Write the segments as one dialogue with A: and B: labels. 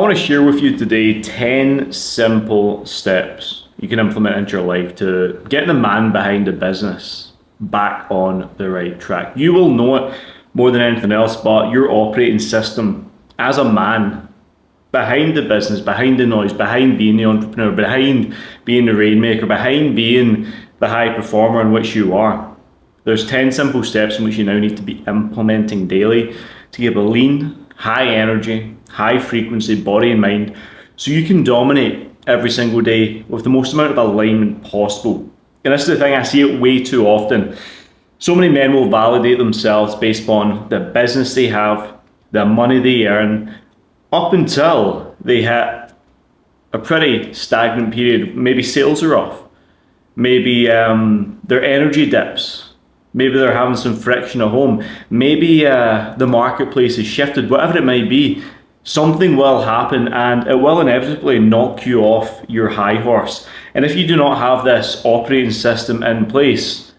A: want to share with you today 10 simple steps you can implement into your life to get the man behind the business back on the right track. You will know it more than anything else, but your operating system as a man behind the business, behind the noise, behind being the entrepreneur, behind being the rainmaker, behind being the high performer in which you are. There's 10 simple steps in which you now need to be implementing daily to keep a lean, high energy, high frequency body and mind so you can dominate every single day with the most amount of alignment possible. And this is the thing, I see it way too often. So many men will validate themselves based on the business they have, the money they earn, up until they hit a pretty stagnant period. Maybe sales are off, maybe their energy dips, maybe they're having some friction at home, maybe the marketplace has shifted, whatever it might be. Something will happen and it will inevitably knock you off your high horse. And if you do not have this operating system in place,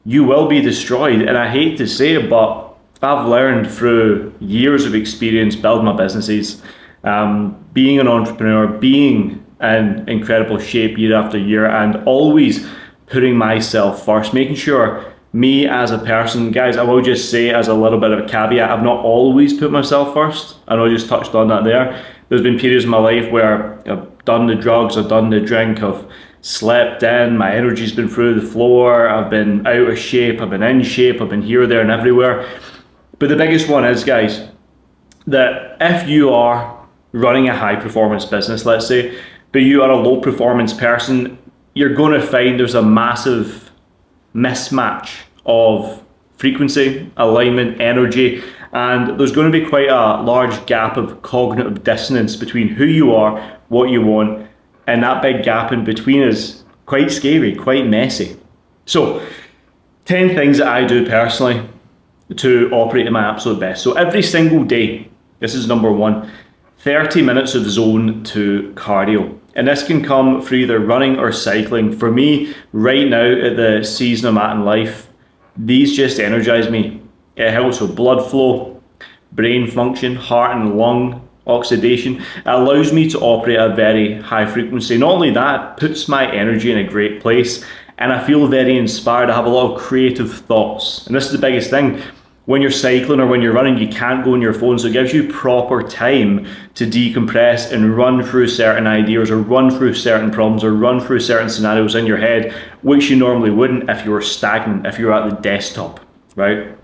A: you will be destroyed. And I hate to say it, but I've learned through years of experience building my businesses, being an entrepreneur, being in incredible shape year after year, and always putting myself first, making sure me as a person, guys, I will just say as a little bit of a caveat, I've not always put myself first. I know I just touched on that there. There's been periods in my life where I've done the drugs, I've done the drink, I've slept in, my energy's been through the floor, I've been out of shape, I've been in shape, I've been here, there and everywhere. But the biggest one is, guys, that if you are running a high performance business, let's say, but you are a low performance person, you're going to find there's a massive mismatch of frequency, alignment, energy, and there's going to be quite a large gap of cognitive dissonance between who you are, what you want, and that big gap in between is quite scary, quite messy. So 10 things that I do personally to operate at my absolute best. So every single day, this is number one, 30 minutes of zone 2 cardio. And this can come through either running or cycling. For me, right now at the season I'm at in life, these just energize me. It helps with blood flow, brain function, heart and lung oxidation. It allows me to operate at a very high frequency. Not only that, it puts my energy in a great place and I feel very inspired. I have a lot of creative thoughts. And this is the biggest thing. When you're cycling or when you're running, you can't go on your phone, so it gives you proper time to decompress and run through certain ideas or run through certain problems or run through certain scenarios in your head, which you normally wouldn't if you were stagnant, if you were at the desktop, right?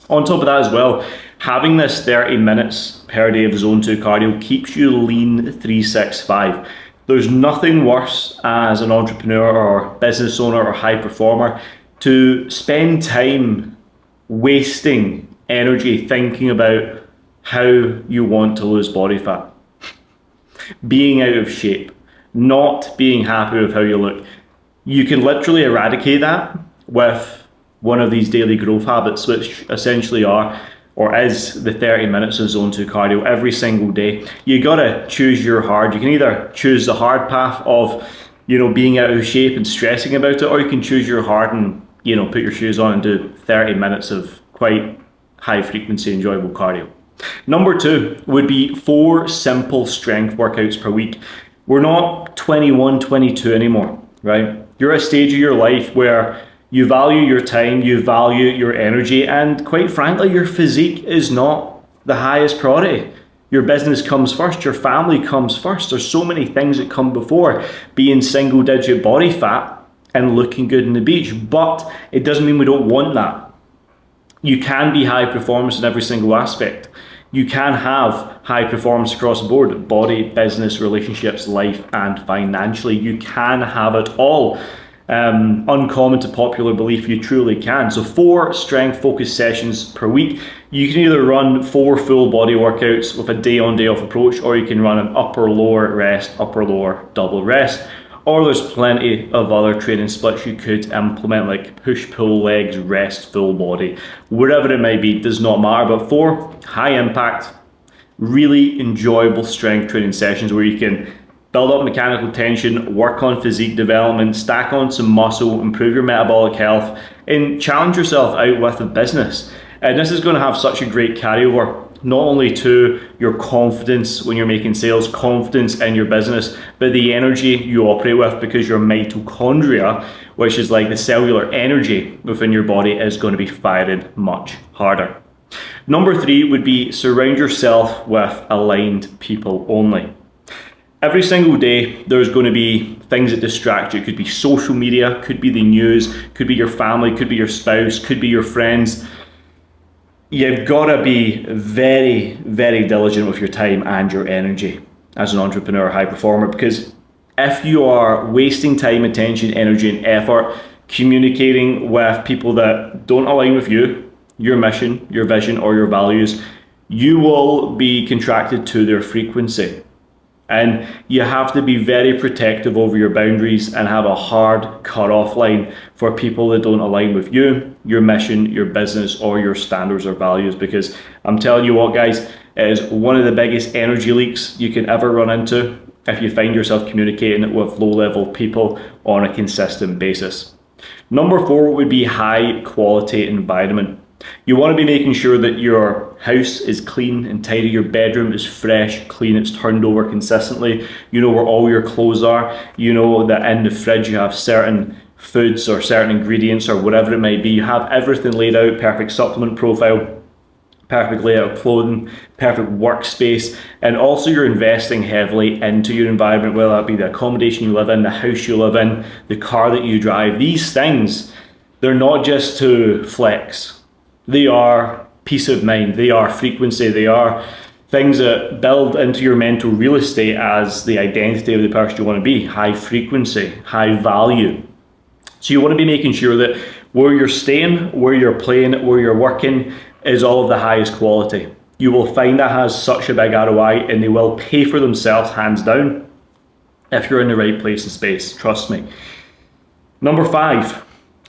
A: On top of that as well, having this 30 minutes per day of zone 2 cardio keeps you lean 365. There's nothing worse as an entrepreneur or business owner or high performer to spend time wasting energy thinking about how you want to lose body fat, being out of shape, not being happy with how you look. You can literally eradicate that with one of these daily growth habits, which essentially are or is the 30 minutes of zone 2 cardio every single day. You gotta choose your hard. You can either choose the hard path of, being out of shape and stressing about it, or you can choose your hard and put your shoes on and do 30 minutes of quite high frequency, enjoyable cardio. Number 2 would be 4 simple strength workouts per week. We're not 21, 22 anymore, right? You're at a stage of your life where you value your time, you value your energy, and quite frankly, your physique is not the highest priority. Your business comes first, your family comes first. There's so many things that come before being single digit body fat and looking good on the beach, but it doesn't mean we don't want that. You can be high performance in every single aspect. You can have high performance across the board, body, business, relationships, life, and financially. You can have it all. Uncommon to popular belief, you truly can. So 4 strength focused sessions per week. You can either run 4 full body workouts with a day on day off approach, or you can run an upper lower rest, upper lower double rest. Or there's plenty of other training splits you could implement, like push, pull, legs, rest, full body. Whatever it might be, does not matter. But 4 high impact, really enjoyable strength training sessions where you can build up mechanical tension, work on physique development, stack on some muscle, improve your metabolic health, and challenge yourself out with a business. And this is going to have such a great carryover not only to your confidence when you're making sales, confidence in your business, but the energy you operate with, because your mitochondria, which is like the cellular energy within your body, is going to be firing much harder. Number 3 would be surround yourself with aligned people only. Every single day, there's going to be things that distract you. It could be social media, could be the news, could be your family, could be your spouse, could be your friends. You've got to be very, very diligent with your time and your energy as an entrepreneur, high performer, because if you are wasting time, attention, energy, and effort communicating with people that don't align with you, your mission, your vision, or your values, you will be contracted to their frequency. And you have to be very protective over your boundaries and have a hard cut-off line for people that don't align with you, your mission, your business, or your standards or values. Because I'm telling you what, guys, it is one of the biggest energy leaks you can ever run into if you find yourself communicating with low-level people on a consistent basis. Number 4 would be high-quality environment. You want to be making sure that your house is clean and tidy, your bedroom is fresh, clean, it's turned over consistently. You know where all your clothes are. You know that in the fridge you have certain foods or certain ingredients or whatever it might be. You have everything laid out, perfect supplement profile, perfect layout of clothing, perfect workspace, and also you're investing heavily into your environment, whether that be the accommodation you live in, the house you live in, the car that you drive. These things, they're not just to flex. They are peace of mind, they are frequency, they are things that build into your mental real estate as the identity of the person you want to be. High frequency, high value. So you want to be making sure that where you're staying, where you're playing, where you're working is all of the highest quality. You will find that has such a big ROI, and they will pay for themselves hands down if you're in the right place and space, trust me. Number 5,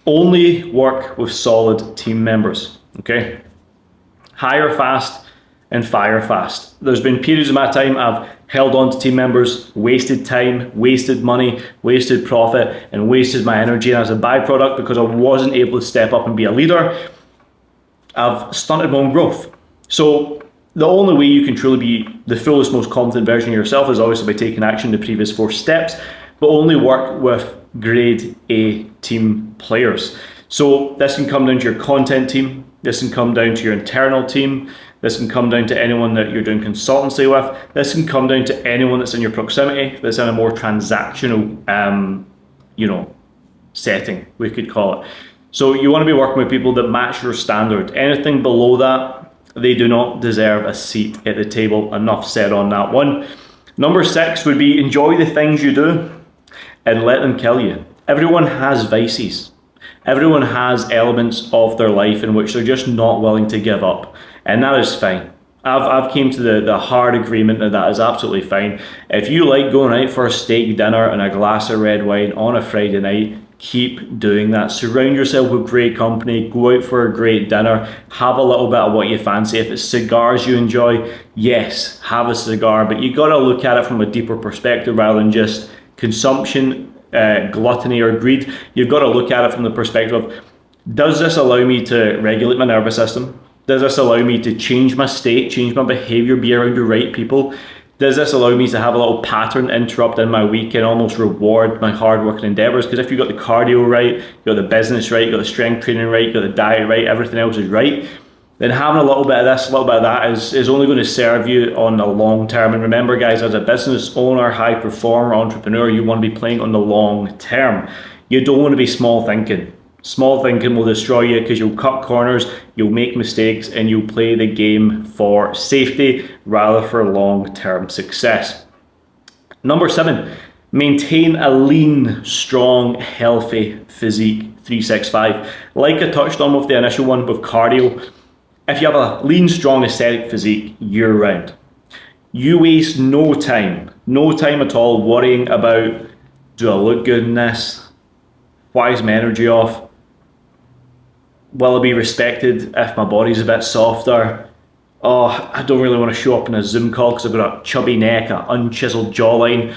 A: only work with solid team members. Okay, hire fast and fire fast. There's been periods of my time I've held on to team members, wasted time, wasted money, wasted profit, and wasted my energy. And as a byproduct, because I wasn't able to step up and be a leader, I've stunted my own growth. So the only way you can truly be the fullest, most confident version of yourself is obviously by taking action in the previous 4 steps, but only work with grade A team players. So this can come down to your content team. This can come down to your internal team. This can come down to anyone that you're doing consultancy with. This can come down to anyone that's in your proximity, that's in a more transactional, setting, we could call it. So you want to be working with people that match your standard. Anything below that, they do not deserve a seat at the table. Enough said on that one. Number 6 would be enjoy the things you do and let them kill you. Everyone has vices. Everyone has elements of their life in which they're just not willing to give up, and that is fine. I've came to the hard agreement that is absolutely fine. If you like going out for a steak dinner and a glass of red wine on a Friday night, keep doing that. Surround yourself with great company, go out for a great dinner, have a little bit of what you fancy. If it's cigars you enjoy, yes, have a cigar, but you got to look at it from a deeper perspective rather than just consumption, gluttony or greed. You've got to look at it from the perspective of, does this allow me to regulate my nervous system? Does this allow me to change my state, change my behavior, be around the right people? Does this allow me to have a little pattern interrupt in my week and almost reward my hard working endeavors? Because if you've got the cardio right, you've got the business right, you've got the strength training right, you've got the diet right, everything else is right, then having a little bit of this, a little bit of that is only going to serve you on the long term. And remember, guys, as a business owner, high performer, entrepreneur, you want to be playing on the long term. You don't want to be small thinking. Small thinking will destroy you because you'll cut corners, you'll make mistakes, and you'll play the game for safety rather for long-term success. Number 7, maintain a lean, strong, healthy physique 365. Like I touched on with the initial one with cardio, if you have a lean, strong, aesthetic physique year-round, you waste no time at all worrying about, do I look good in this? Why is my energy off? Will I be respected if my body's a bit softer? Oh, I don't really want to show up in a Zoom call because I've got a chubby neck, an unchiseled jawline.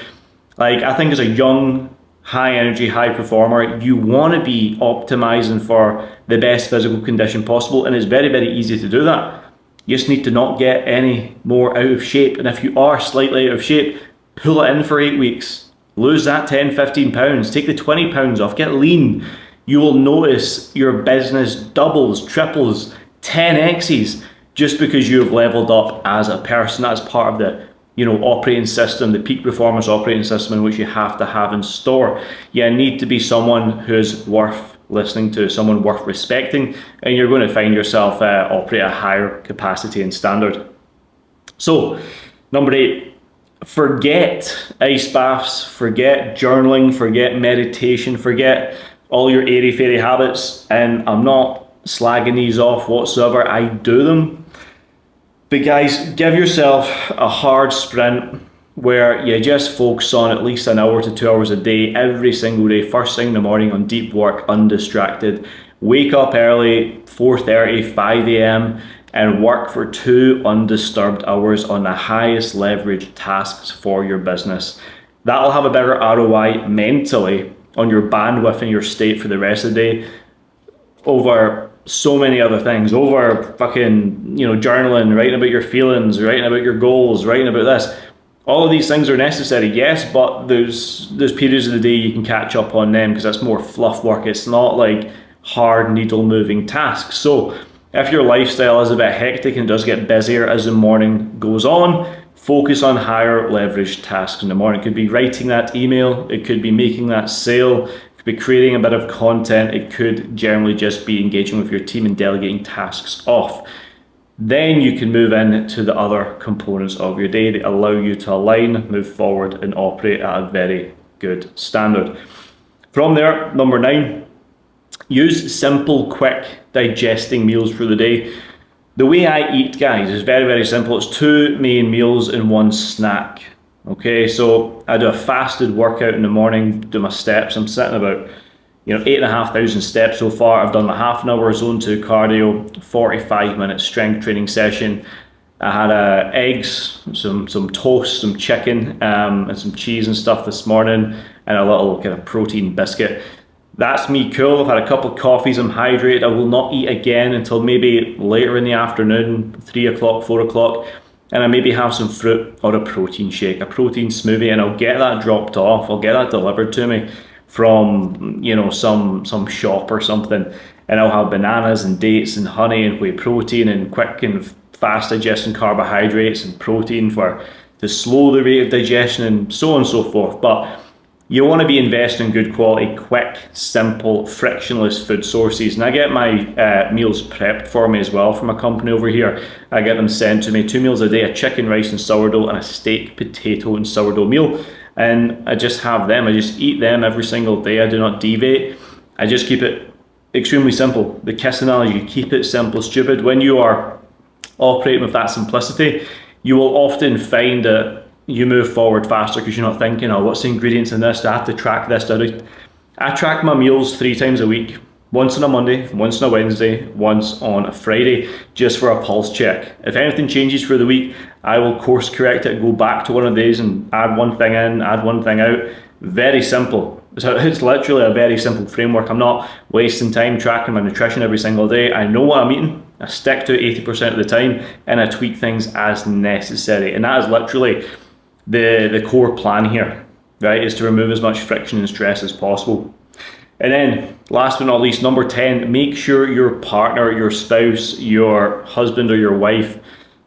A: Like, I think as a young, high energy, high performer, you want to be optimizing for the best physical condition possible, and it's very, very easy to do that. You just need to not get any more out of shape. And if you are slightly out of shape, pull it in for 8 weeks. Lose that 10, 15 pounds. Take the 20 pounds off. Get lean. You will notice your business doubles, triples, 10x's just because you have leveled up as a person. That's part of the operating system, the peak performance operating system in which you have to have in store. You need to be someone who is worth listening to, someone worth respecting, and you're going to find yourself operate at a higher capacity and standard. So, number 8, forget ice baths, forget journaling, forget meditation, forget all your airy-fairy habits. And I'm not slagging these off whatsoever, I do them. But guys, give yourself a hard sprint where you just focus on at least an hour to 2 hours a day, every single day, first thing in the morning on deep work, undistracted. Wake up early, 4:30, 5 a.m, and work for 2 undisturbed hours on the highest leverage tasks for your business. That'll have a better ROI mentally on your bandwidth and your state for the rest of the day over so many other things, over fucking, journaling, writing about your feelings, writing about your goals, writing about this. All of these things are necessary, yes, but there's periods of the day you can catch up on them because that's more fluff work. It's not like hard needle moving tasks. So if your lifestyle is a bit hectic and does get busier as the morning goes on, focus on higher leverage tasks in the morning. It could be writing that email, it could be making that sale, it could be creating a bit of content, it could generally just be engaging with your team and delegating tasks off. Then you can move into the other components of your day that allow you to align, move forward, and operate at a very good standard. From there, number 9, use simple, quick digesting meals for the day. The way I eat, guys, is very, very simple. It's 2 main meals and 1 snack. Okay, so I do a fasted workout in the morning, do my steps. I'm sitting about 8,500 steps so far. I've done my half an hour zone 2 cardio, 45-minute strength training session. I had eggs, some toast, some chicken, and some cheese and stuff this morning, and a little kind of protein biscuit. That's me cool. I've had a couple of coffees, I'm hydrated. I will not eat again until maybe later in the afternoon, 3 o'clock, 4 o'clock, and I maybe have some fruit or a protein shake, a protein smoothie, and I'll get that dropped off. I'll get that delivered to me from some shop or something, and I'll have bananas and dates and honey and whey protein and quick and fast digesting carbohydrates and protein to slow the rate of digestion and so on and so forth. But you want to be investing in good quality, quick, simple, frictionless food sources. And I get my meals prepped for me as well from a company over here. I get them sent to me 2 meals a day, a chicken, rice and sourdough, and a steak, potato and sourdough meal. And I just have them. I just eat them every single day. I do not deviate. I just keep it extremely simple. The KISS analogy, keep it simple, stupid. When you are operating with that simplicity, you will often find that you move forward faster because you're not thinking, oh, what's the ingredients in this? Do I have to track this? I track my meals 3 times a week. Once on a Monday, once on a Wednesday, once on a Friday, just for a pulse check. If anything changes for the week, I will course correct it, go back to one of these and add one thing in, add one thing out. Very simple. So it's literally a very simple framework. I'm not wasting time tracking my nutrition every single day. I know what I'm eating. I stick to it 80% of the time, and I tweak things as necessary. And that is literally the core plan here, right? Is to remove as much friction and stress as possible. And then last but not least, number 10, make sure your partner, your spouse, your husband or your wife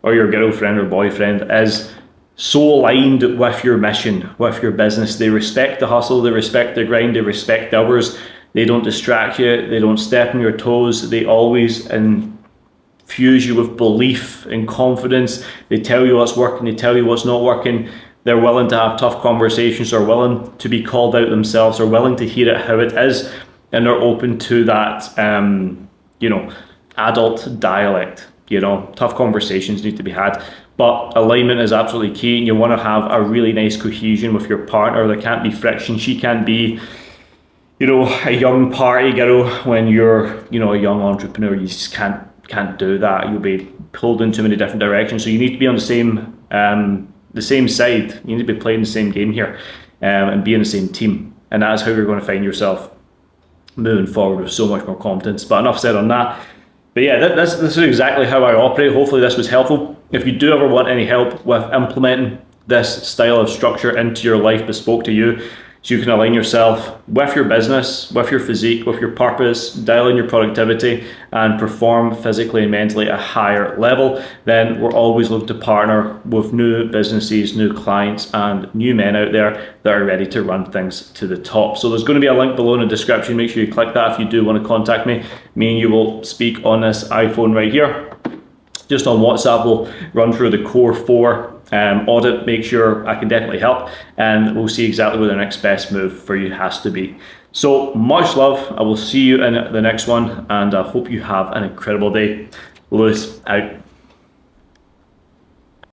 A: or your girlfriend or boyfriend is so aligned with your mission, with your business. They respect the hustle, they respect the grind, they respect hours, they don't distract you, they don't step on your toes, they always infuse you with belief and confidence. They tell you what's working, they tell you what's not working. They're willing to have tough conversations, they're willing to be called out themselves, they're willing to hear it how it is, and they're open to that, adult dialect. Tough conversations need to be had, but alignment is absolutely key, and you want to have a really nice cohesion with your partner. There can't be friction. She can't be, a young party girl when you're, a young entrepreneur. You just can't do that. You'll be pulled in too many different directions. So you need to be on the same side. You need to be playing the same game here, and be in the same team. And that is how you're going to find yourself moving forward with so much more confidence. But enough said on that. But yeah, this is exactly how I operate. Hopefully this was helpful. If you do ever want any help with implementing this style of structure into your life bespoke to you, so you can align yourself with your business, with your physique, with your purpose, dial in your productivity, and perform physically and mentally at a higher level, then we're always looking to partner with new businesses, new clients, and new men out there that are ready to run things to the top. So there's going to be a link below in the description. Make sure you click that if you do want to contact me. Me and you will speak on this iPhone right here. Just on WhatsApp, we'll run through the core 4 audit, make sure I can definitely help, and we'll see exactly what the next best move for you has to be. So much love. I will see you in the next one, and I hope you have an incredible day. Lewis out.